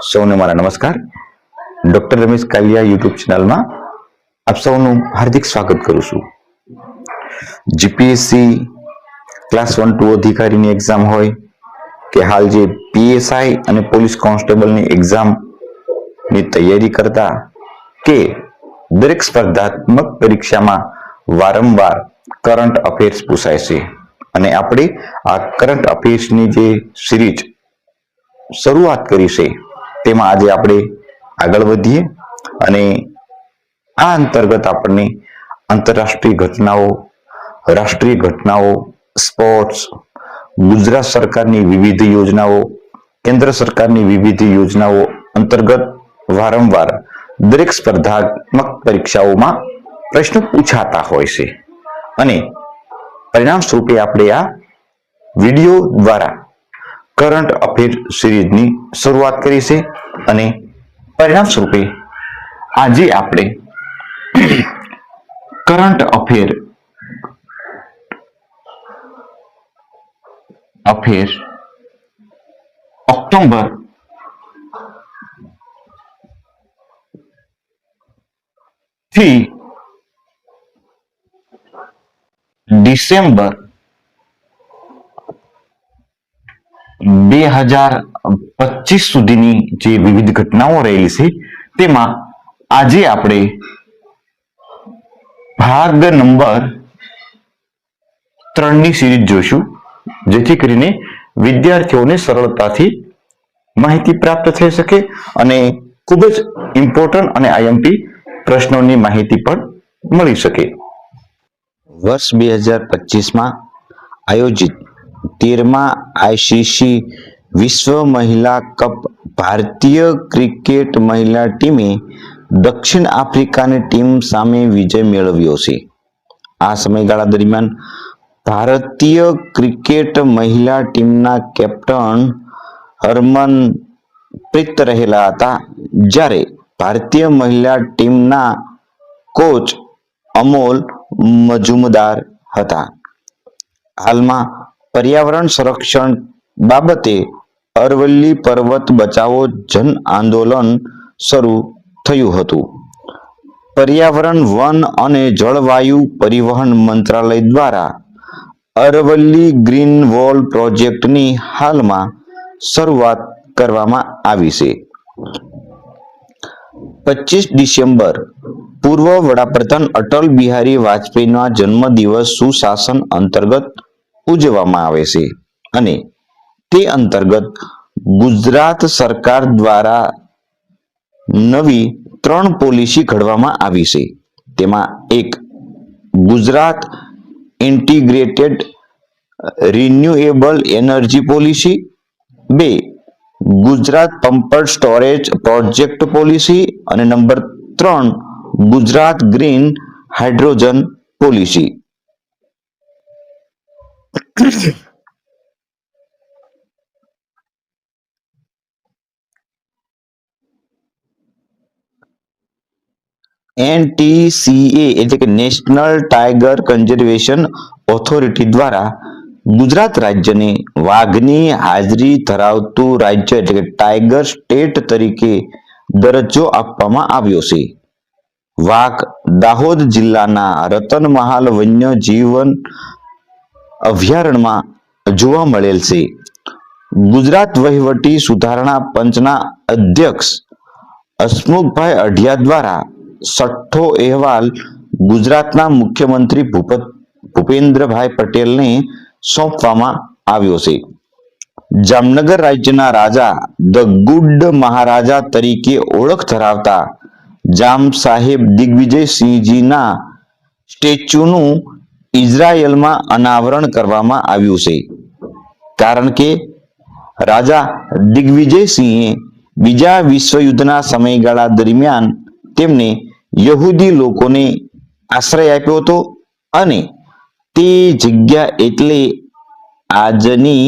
સૌને મારા નમસ્કાર. ડોક્ટર રમેશ કાલિયા યુટ્યુબ ચેનલમાં આપ સૌનું હાર્દિક સ્વાગત કરું છું. જીપીએસસી ક્લાસ 1-2 અધિકારીની એક્ઝામ હોય કે હાલ જે પીએસઆઈ અને પોલીસ કોન્સ્ટેબલની એક્ઝામની તૈયારી કરતા કે દરેક સ્પર્ધાત્મક પરીક્ષામાં વારંવાર કરંટ અફેર્સ પૂછાય છે અને આપણે આ કરંટ અફેર્સની જે સિરીઝ શરૂઆત કરી છે તેમાં આજે આપણે આગળ વધીએ અને આ અંતર્ગત આપણને આંતરરાષ્ટ્રીય ઘટનાઓ, રાષ્ટ્રીય ઘટનાઓ, સ્પોર્ટ્સ, ગુજરાત સરકારની વિવિધ યોજનાઓ, કેન્દ્ર સરકારની વિવિધ યોજનાઓ અંતર્ગત વારંવાર દરેક સ્પર્ધાત્મક પરીક્ષાઓમાં પ્રશ્નો પૂછાતા હોય છે અને પરિણામ સ્વરૂપે આપણે આ વિડીયો દ્વારા કરંટ અફેર સિરીઝની શરૂઆત કરી છે અને પરિણામ સ્વરૂપે આજે આપણે કરંટ અફેર ઓક્ટોબર થી ડિસેમ્બર 2025 સુધીની જે વિવિધ ઘટનાઓ રહેલી છે તેમાં આજે આપણે ભાગ નંબર 3 ની સિરીઝ જોઈશું, જેથી કરીને વિદ્યાર્થીઓને સરળતાથી માહિતી પ્રાપ્ત થઈ શકે અને ખૂબ જ ઇમ્પોર્ટન્ટ અને આઈએમપી પ્રશ્નોની માહિતી પણ મળી શકે. વર્ષ 2025માં આયોજિત 13મા આઈસીસી વિશ્વ મહિલા કપ ભારતીય ક્રિકેટ મહિલા ટીમે દક્ષિણ આફ્રિકાની ટીમ સામે વિજય મેળવ્યો છે. આ સમયગાળા દરમિયાન ભારતીય ક્રિકેટ મહિલા ટીમના કેપ્ટન હરમનપ્રીત રહેલા હતા, જ્યારે ભારતીય મહિલા ટીમના કોચ અમોલ મજુમદાર હતા. હાલમાં પર્યાવરણ સંરક્ષણ બાબતે અરવલ્લી પર્વત બચાવો જન આંદોલન શરૂ થયું હતું. પર્યાવરણ, વન અને જળવાયુ પરિવહન મંત્રાલય દ્વારા અરવલ્લી ગ્રીન વોલ પ્રોજેક્ટની હાલમાં શરૂઆત કરવામાં આવી છે. 25 ડિસેમ્બર પૂર્વ વડાપ્રધાન અટલ બિહારી વાજપેયીના જન્મદિવસ સુશાસન અંતર્ગત ઉજવવામાં આવે છે અને તે અંતર્ગત ગુજરાત સરકાર દ્વારા નવી 3 પોલિસી ઘડવામાં આવી છે. તેમાં એક Gujarat integrated renewable energy policy, 2 Gujarat pumped storage project policy અને number 3 Gujarat green hydrogen policy. NTCA એટલે કે નેશનલ ટાઈગર કન્ઝર્વેશન ઓથોરિટી દ્વારા ગુજરાત રાજ્યને વાઘની હાજરી ધરાવતું રાજ્ય એટલે કે ટાઈગર સ્ટેટ તરીકે દરજ્જો આપવામાં આવ્યો છે. વાઘ દાહોદ જિલ્લાના રતનમહાલ વન્યજીવન અભયારણ્યમાં જોવા મળેલ છે. ગુજરાત વહીવટી સુધારણા પંચના અધ્યક્ષ હસમુખભાઈ અઢિયા દ્વારા 6થો અહેવાલ ગુજરાતના મુખ્યમંત્રી ભૂપેન્દ્રભાઈ પટેલને સોંપવામાં આવ્યો છે. જામનગર રાજ્યના રાજા ધ ગુડ મહારાજા તરીકે ઓળખ ધરાવતા જામ સાહેબ દિગ્વિજયસિંહજીના સ્ટેચ્યુનું ઇઝરાયલમાં અનાવરણ કરવામાં આવ્યું છે, કારણ કે રાજા દિગ્વિજયસિંહે બીજા વિશ્વયુદ્ધના સમયગાળા દરમિયાન તેમને યહૂદી લોકોને આશ્રય આપ્યો હતો અને તે જગ્યા એટલે આજની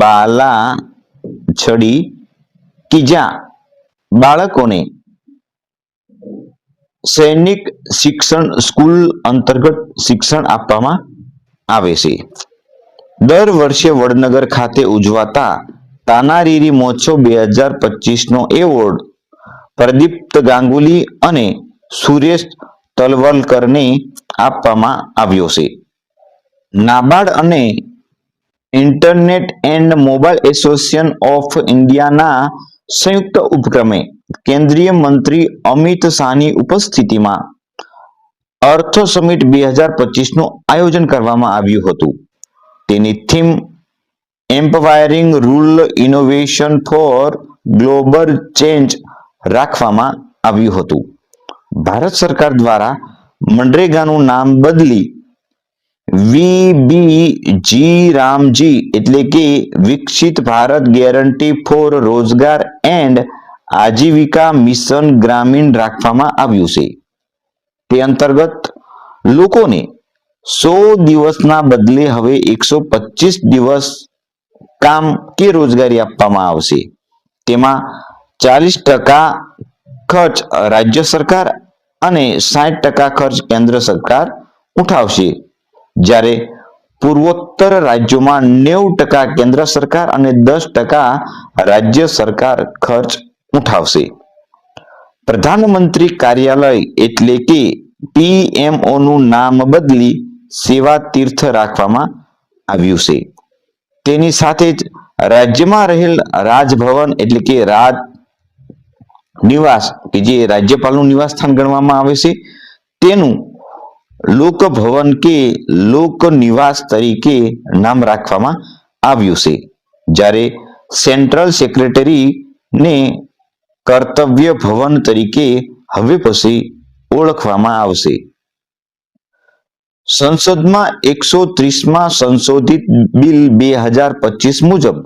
બાલાછડી કે જ્યાં બાળકોને સૈનિક શિક્ષણ સ્કૂલ અંતર્ગત શિક્ષણ આપવામાં આવે છે. દર વર્ષે વડનગર ખાતે ઉજવાતા તાનારીરી મોછો 2025નો એવોર્ડ પ્રદીપ્ત ગાંગુલી અને સુરેશ તલવલકરને આપવામાં આવ્યો છે. નાબાર્ડ અને internet and mobile association of ઇન્ડિયાના સંયુક્ત ઉપક્રમે કેન્દ્રીય મંત્રી અમિત શાહની ઉપસ્થિતિમાં અર્થ સમિટ 2025નું આયોજન કરવામાં આવ્યું હતું. તેની theme empowering rural innovation for global change રાખવામાં આવ્યું હતું. ભારત સરકાર દ્વારા મનરેગાનું નામ બદલી વીબીજી રામજી એટલે કે વિકસિત ભારત ગેરંટી ફોર રોજગાર એન્ડ આજીવિકા મિશન ગ્રામીણ રાખવામાં આવ્યું છે. તે અંતર્ગત લોકોને 100 દિવસના બદલે હવે 125 દિવસ કામ કે રોજગારી આપવામાં આવશે. તેમાં 40% ખર્ચ રાજ્ય સરકાર અને 60% ખર્ચ કેન્દ્ર સરકાર ઉઠાવશે, જ્યારે પૂર્વોત્તર રાજ્યોમાં 90% કેન્દ્ર સરકાર અને 10% રાજ્ય સરકાર ખર્ચ ઉઠાવશે. પ્રધાનમંત્રી કાર્યાલય એટલે કે પીએમઓ નું નામ બદલી સેવા તીર્થ રાખવામાં આવ્યું છે. તેની સાથે જ રાજ્યમાં રહેલ રાજભવન એટલે કે રાજ નિવાસ કે જે રાજ્યપાલનું નિવાસ સ્થાન ગણવામાં આવે છે તેનું લોકભવન કે લોક નિવાસ તરીકે નામ રાખવામાં આવ્યું છે, જ્યારે સેન્ટ્રલ સેક્રેટરીને કર્તવ્ય ભવન તરીકે હવે પછી ઓળખવામાં આવશે. સંસદમાં 130માં સંશોધિત બિલ 2025 મુજબ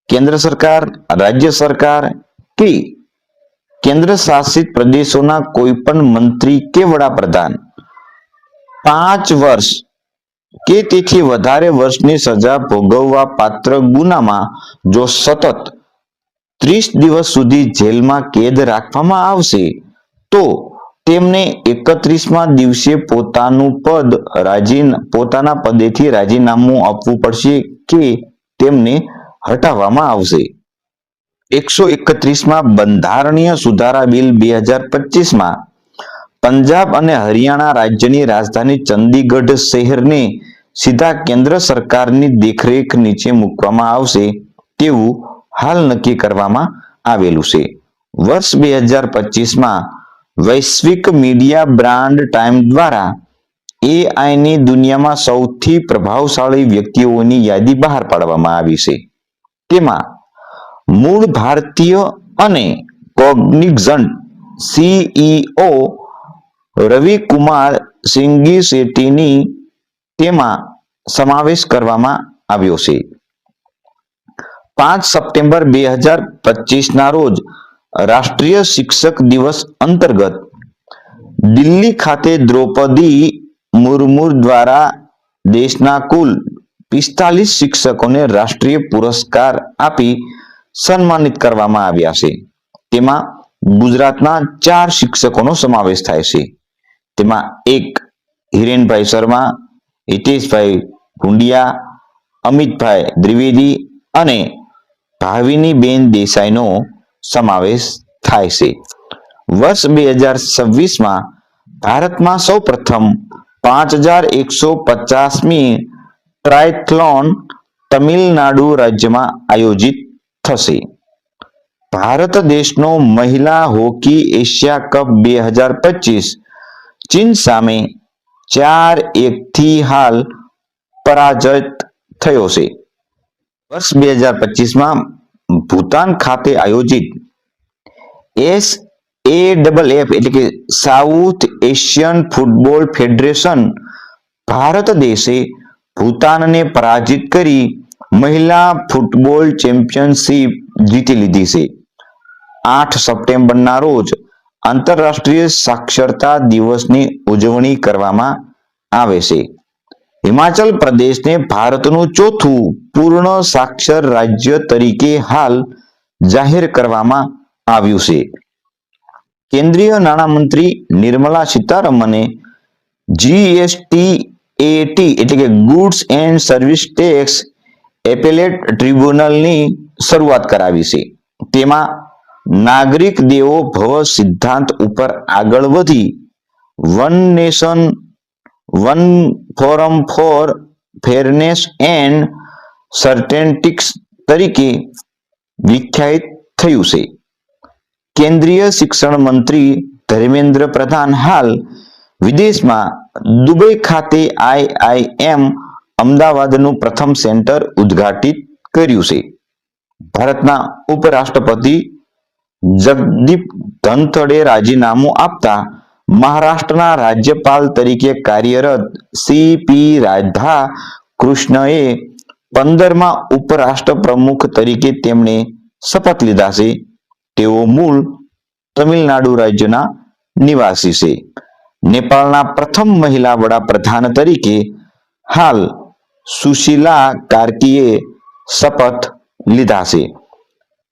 કેન્દ્ર સરકાર, રાજ્ય સરકાર કે કેન્દ્ર શાસિત પ્રદેશોના કોઈ પણ મંત્રી કે વડાપ્રધાન 5 વર્ષ કે તેથી વધારે વર્ષની સજા ભોગવવા પાત્ર ગુનામાં જો સતત 30 દિવસ સુધી જેલમાં કેદ રાખવામાં આવશે તો તેમને 31મા દિવસે પોતાના પદેથી રાજીનામું આપવું પડશે કે તેમને હટાવવામાં આવશે. 131માં બંધારણીય સુધારા બિલ 2025માં પંજાબ અને હરિયાણા રાજ્યની રાજધાની ચંદીગઢ શહેરને સીધા કેન્દ્ર સરકારની દેખરેખ નીચે મૂકવામાં આવશે તેવું હાલ નક્કી કરવામાં આવેલું છે. વર્ષ 2025માં વૈશ્વિક મીડિયા બ્રાન્ડ ટાઈમ દ્વારા એઆઈની દુનિયામાં સૌથી પ્રભાવશાળી વ્યક્તિઓની યાદી બહાર પાડવામાં આવી છે. તેમાં મૂળ ભારતીય અને કોગ્નિઝન્ટ સીઈઓ રવિ કુમાર સિંઘી શેટ્ટીની તેમાં સમાવેશ કરવામાં આવ્યો છે. 5 સપ્ટેમ્બર 2025ના રોજ રાષ્ટ્રીય શિક્ષક દિવસ અંતર્ગત દિલ્હી ખાતે દ્રૌપદી મુર્મુ દ્વારા દેશના કુલ 45 શિક્ષકોને રાષ્ટ્રીય પુરસ્કાર આપી સન્માનિત કરવામાં આવ્યા છે. તેમાં ગુજરાતના 4 શિક્ષકોનો સમાવેશ થાય છે. તેમાં એક હિરેનભાઈ શર્મા, હિતેશભાઈ ભુંડિયા, અમિતભાઈ દ્વિવેદી અને ભાવિનીબેન દેસાઈનો સમાવેશ થાય છે. વર્ષ 2026માં ભારતમાં સૌપ્રથમ 5150મી ટ્રાયથલોન તમિલનાડુ રાજ્યમાં આયોજિત થશે. ભારત દેશનો મહિલા હોકી એશિયા કપ 2025 ચીન સામે 4-1થી હાલ પરાજિત થયો છે. વર્ષ 2025માં ભૂતાન ખાતે આયોજિત SAFF એટલે કે south Asian football federation Bharat દેશે ભૂતાનને પરાજિત કરી મહિલા ફૂટબોલ ચેમ્પિયનશિપ જીતી લીધી છે. 8 સપ્ટેમ્બરના રોજ આંતરરાષ્ટ્રીય સાક્ષરતા દિવસની ઉજવણી કરવામાં આવે છે. હિમાચલ પ્રદેશને ભારતનું ચોથું પૂર્ણ સાક્ષર રાજ્ય તરીકે હાલ જાહેર કરવામાં આવ્યું છે. કેન્દ્રીય નાણામંત્રી નિર્મલા સીતારમણે GSTAT એટલે કે goods and service tax appellate ટ્રિબ્યુનલની શરૂઆત કરાવી છે. તેમાં નાગરિક દેવો ભવ સિદ્ધાંત ઉપર આગળ વધી one nation one forum for fairness and સર્ટેનિટીક્સ તરીકે વિખ્યાત થયું છે. કેન્દ્રીય શિક્ષણ મંત્રી ધર્મેન્દ્ર પ્રધાન હાલ વિદેશમાં દુબઈ ખાતે IIM અમદાવાદનું પ્રથમ સેન્ટર ઉદ્ઘાટિત કર્યું છે. ભારતના ઉપરાષ્ટ્રપતિ જગદીપ ધનખડે રાજીનામું આપતા મહારાષ્ટ્રના રાજ્યપાલ તરીકે કાર્યરત CP રાધાકૃષ્ણએ 15મા ઉપરાષ્ટ્ર પ્રમુખ તરીકે તેમણે શપથ લીધા છે. તેઓ મૂળ તમિલનાડુ રાજ્યના નિવાસી છે. નેપાળના પ્રથમ મહિલા વડાપ્રધાન તરીકે હાલ સુશીલા કાર્કીએ શપથ લીધા છે.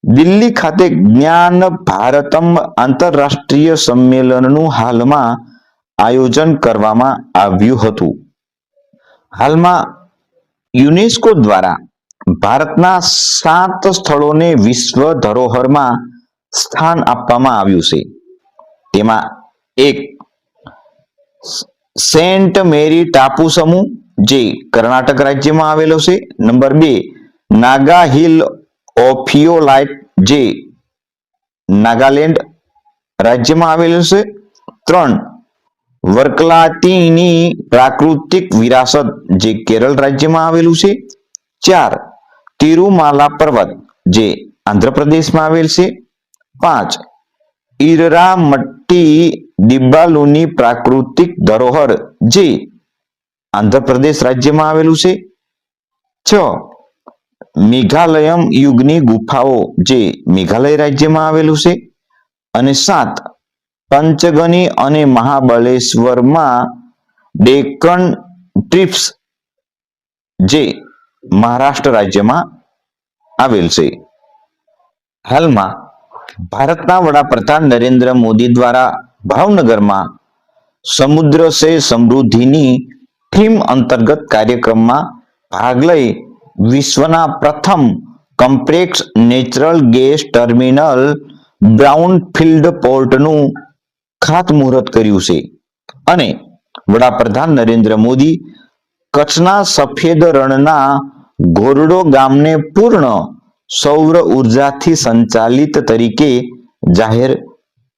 દિલ્હી ખાતે જ્ઞાન ભારતમ આંતરરાષ્ટ્રીય સંમેલનનું હાલમાં આયોજન કરવામાં આવ્યું હતું. હાલમાં યુનેસ્કો દ્વારા ભારતના 7 સ્થળોને વિશ્વ ધરોહરમાં સ્થાન આપવામાં આવ્યું છે. તેમાં એક સેન્ટ મેરી ટાપુ સમૂહ જે કર્ણાટક રાજ્યમાં આવેલો છે. નંબર 2 નાગા હિલ ઓફિયોલાઇટ જે નાગાલેન્ડ રાજ્યમાં આવેલું છે. 3 વર્કલાતીની પ્રાકૃતિક વિરાસત જે કેરળ રાજ્યમાં આવેલું છે. 4 તિરુમાલા પર્વત જે આંધ્રપ્રદેશમાં આવેલ છે. 5 ઈરરામટ્ટી દિબ્બાલુની પ્રાકૃતિક ધરોહર જે આંધ્રપ્રદેશ રાજ્યમાં આવેલું છે. 6 મેઘાલયમ યુગની ગુફાઓ જે મેઘાલય રાજ્યમાં આવેલું છે. અને 7 પંચગની અને મહાબળેશ્વરમાં ડેક્કન ટ્રીપ્સ જે મહારાષ્ટ્ર રાજ્યમાં આવેલ છે. હાલમાં ભારતના વડાપ્રધાન નરેન્દ્ર મોદી દ્વારા ભાવનગરમાં સમુદ્ર સે સમૃદ્ધિની થીમ અંતર્ગત કાર્યક્રમમાં ભાગ લઈ વિશ્વના પ્રથમ complex natural gas terminal brownfield પોર્ટનું ખાતમુહૂર્ત કર્યું છે. અને વડાપ્રધાન નરેન્દ્ર મોદી કચ્છના સફેદ રણના ઘોરડો ગામને પૂર્ણ સૌર ઉર્જાથી સંચાલિત તરીકે જાહેર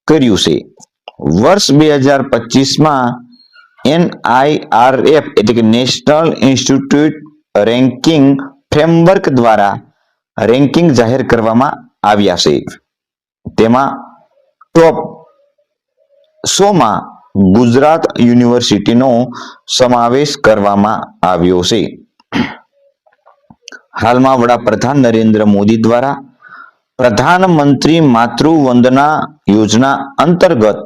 કર્યું છે. વર્ષ 2025માં NIRF એટલે કે નેશનલ ઇન્સ્ટિટ્યૂટ રેન્કિંગ ફ્રેમવર્ક દ્વારા રેન્કિંગ જાહેર કરવામાં આવ્યા છે. તેમાં ટોપ 100માં ગુજરાત યુનિવર્સિટીનો સમાવેશ કરવામાં આવ્યો છે. હાલમાં વડાપ્રધાન નરેન્દ્ર મોદી દ્વારા પ્રધાનમંત્રી માતૃ વંદના યોજના અંતર્ગત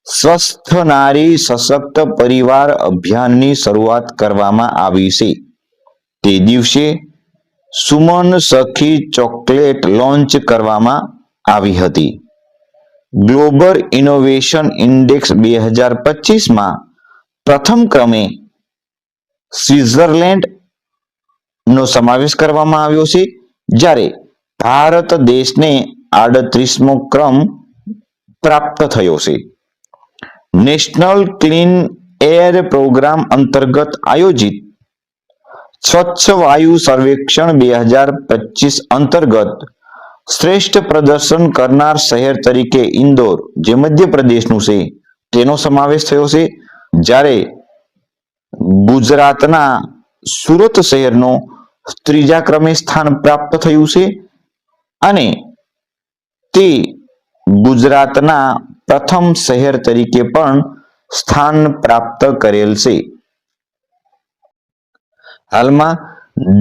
સ્વસ્થ નારી સશક્ત પરિવાર અભિયાનની શરૂઆત કરવામાં આવી છે. તે દિવસે સુમન સખી ચોકલેટ લોન્ચ કરવામાં આવી હતી. ગ્લોબલ ઇનોવેશન ઇન્ડેક્સ 2025માં પ્રથમ ક્રમે સ્વિટ્ઝરલેન્ડ નો સમાવેશ કરવામાં આવ્યો છે, જ્યારે ભારત દેશને 38મો ક્રમ પ્રાપ્ત થયો છે. નેશનલ ક્લીન એર પ્રોગ્રામ અંતર્ગત આયોજિત સ્વચ્છ વાયુ સર્વેક્ષણ 2025 અંતર્ગત શ્રેષ્ઠ પ્રદર્શન કરનાર શહેર તરીકે ઇન્દોર જે મધ્યપ્રદેશનું છે તેનો સમાવેશ થયો છે, જ્યારે ગુજરાતના સુરત શહેરનો 3જા ક્રમે સ્થાન પ્રાપ્ત થયું છે અને તે ગુજરાતના પ્રથમ શહેર તરીકે પણ સ્થાન પ્રાપ્ત કરેલ છે. હાલમાં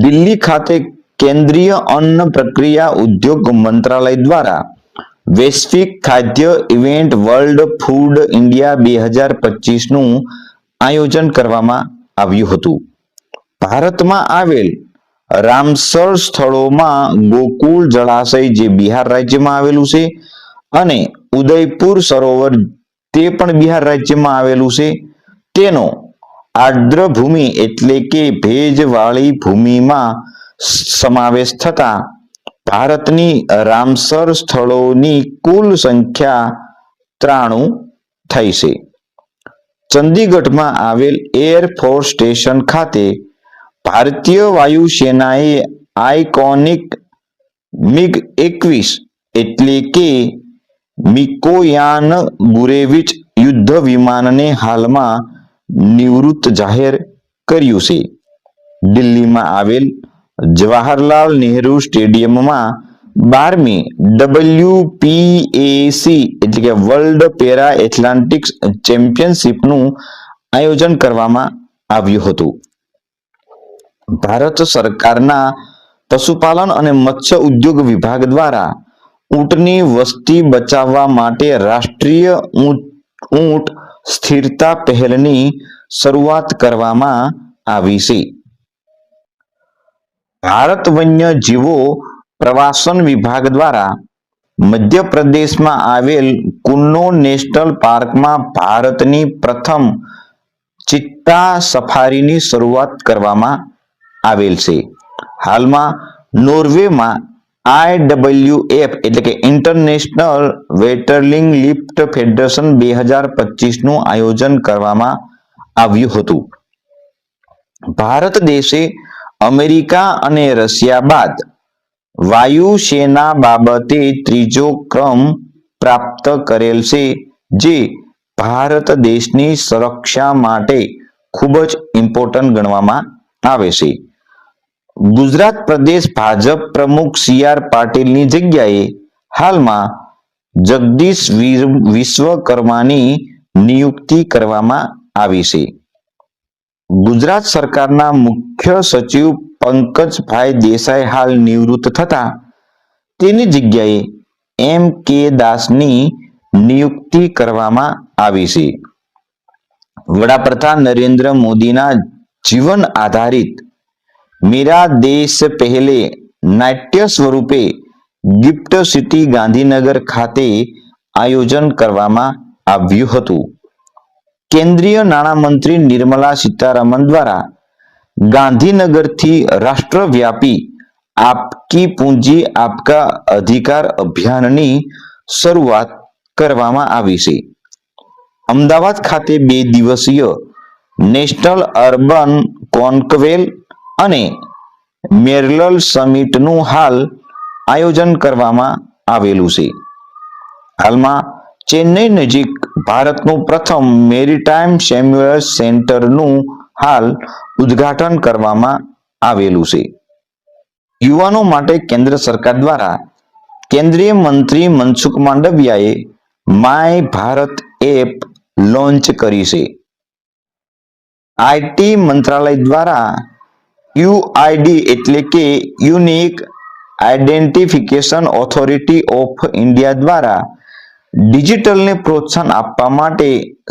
દિલ્હી ખાતે કેન્દ્રીય અન્ન પ્રક્રિયા ઉદ્યોગ મંત્રાલય દ્વારા વૈશ્વિક ખાદ્ય ઇવેન્ટ વર્લ્ડ ફૂડ ઇન્ડિયા 2025નું આયોજન કરવામાં આવ્યું હતું. ભારતમાં આવેલ રામસર સ્થળોમાં ગોકુળ જળાશય જે બિહાર રાજ્યમાં આવેલું છે અને ઉદયપુર સરોવર તે પણ બિહાર રાજ્યમાં આવેલું છે, તેનો આર્દ્ર ભૂમિ એટલે કે ભેજવાળી ભૂમિમાં સમાવેશ થતા ભારતની રામસર સ્થળોની કુલ સંખ્યા 93 થઈ છે. ચંદીગઢમાં આવેલ એરફોર્સ સ્ટેશન ખાતે ભારતીય વાયુસેનાએ આઇકોનિક MiG-21 એટલે કે મિકોયાન ગુરેવિચ યુદ્ધ વિમાનને હાલમાં નિવૃત્ત જાહેર કર્યું છે. દિલ્હીમાં આવેલ જવાહરલાલ નહેરુ સ્ટેડિયમમાં 12મી WPAC એટલે કે વર્લ્ડ પેરા એથ્લેટિક્સ ચેમ્પિયનશિપનું આયોજન કરવામાં આવ્યું હતું. ભારત સરકારના પશુપાલન અને મત્સ્ય ઉદ્યોગ વિભાગ દ્વારા ઊંટની વસ્તી બચાવવા માટે રાષ્ટ્રીય ઊંટ સ્થિરતા પહેલની શરૂઆત કરવામાં આવી છે. ભારત વન્યજીવો પ્રવાસન વિભાગ દ્વારા મધ્યપ્રદેશમાં આવેલ કુન્નો નેશનલ પાર્કમાં ભારતની પ્રથમ ચિત્તા સફારીની શરૂઆત કરવામાં આવેલ છે. હાલમાં નોર્વેમાં IWF એટલે કે ઇન્ટરનેશનલ વેટરલિંગ લિફ્ટ ફેડરેશન 2025 નું આયોજન કરવામાં આવ્યું હતું. ભારત દેશે અમેરિકા અને રશિયા બાદ વાયુસેના બાબતે ત્રીજો ક્રમ પ્રાપ્ત કરેલ છે, જે ભારત દેશની સુરક્ષા માટે ખૂબ જ ઇમ્પોર્ટન્ટ ગણવામાં આવે છે. ગુજરાત પ્રદેશ ભાજપ પ્રમુખ CR પાટીલની જગ્યાએ હાલમાં જગદીશ વિશ્વકર્માની નિયુક્તિ કરવામાં આવી છે. ગુજરાત સરકારના મુખ્ય સચિવ પંકજભાઈ દેસાઈ હાલ નિવૃત્ત થતા તેની જગ્યાએ MK દાસની નિયુક્તિ કરવામાં આવી છે. વડાપ્રધાન નરેન્દ્ર મોદીના જીવન આધારિત મેરા દેશ પહેલે નાટ્ય સ્વરૂપે ગિફ્ટ સિટી ગાંધીનગર ખાતે આયોજન કરવામાં આવ્યું હતું. કેન્દ્રીય નાણામંત્રી નિર્મલા સીતારામન દ્વારા ગાંધીનગરથી રાષ્ટ્રવ્યાપી આપકી પૂંજી આપકા અધિકાર અભિયાનની શરૂઆત કરવામાં આવી છે. અમદાવાદ ખાતે 2 દિવસીય નેશનલ અર્બન કોન્ક્લેવ અને મેરલલ સમિટનું હાલ આયોજન કરવામાં આવેલું છે. હાલમાં ચેન્નઈ નજીક ભારતનું પ્રથમ મેરીટાઈમ સિમ્યુલેશન સેન્ટરનું હાલ ઉદ્ઘાટન કરવામાં આવેલું છે. યુવાનો માટે કેન્દ્ર સરકાર દ્વારા કેન્દ્રીય મંત્રી મનસુખ માંડવિયાએ માય ભારત એપ લોન્ચ કરી છે. IT મંત્રાલય દ્વારા UID એટલે કે unique identification authority of India દ્વારા ડિજિટલને પ્રોત્સાહન આપવા માટે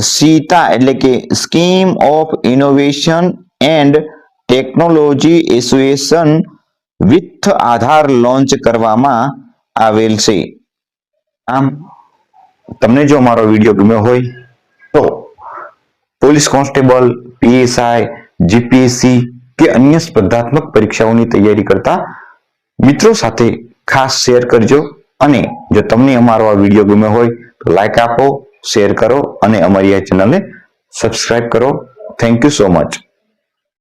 સીતા એટલે કે scheme of innovation and technology association with Aadhaar launch કરવામાં આવેલ છે. આમ તમને જો અમારો વિડીયો ગમ્યો હોય તો પોલીસ કોન્સ્ટેબલ, PSI, GPSC કે અન્ય સ્પર્ધાત્મક પરીક્ષાઓની તૈયારી કરતા મિત્રો સાથે ખાસ શેર કરજો. અને જો તમને અમારો આ વિડીયો ગમ્યો હોય તો લાઈક આપો, શેર કરો અને અમારી આ ચેનલને સબસ્ક્રાઇબ કરો. Thank you so much.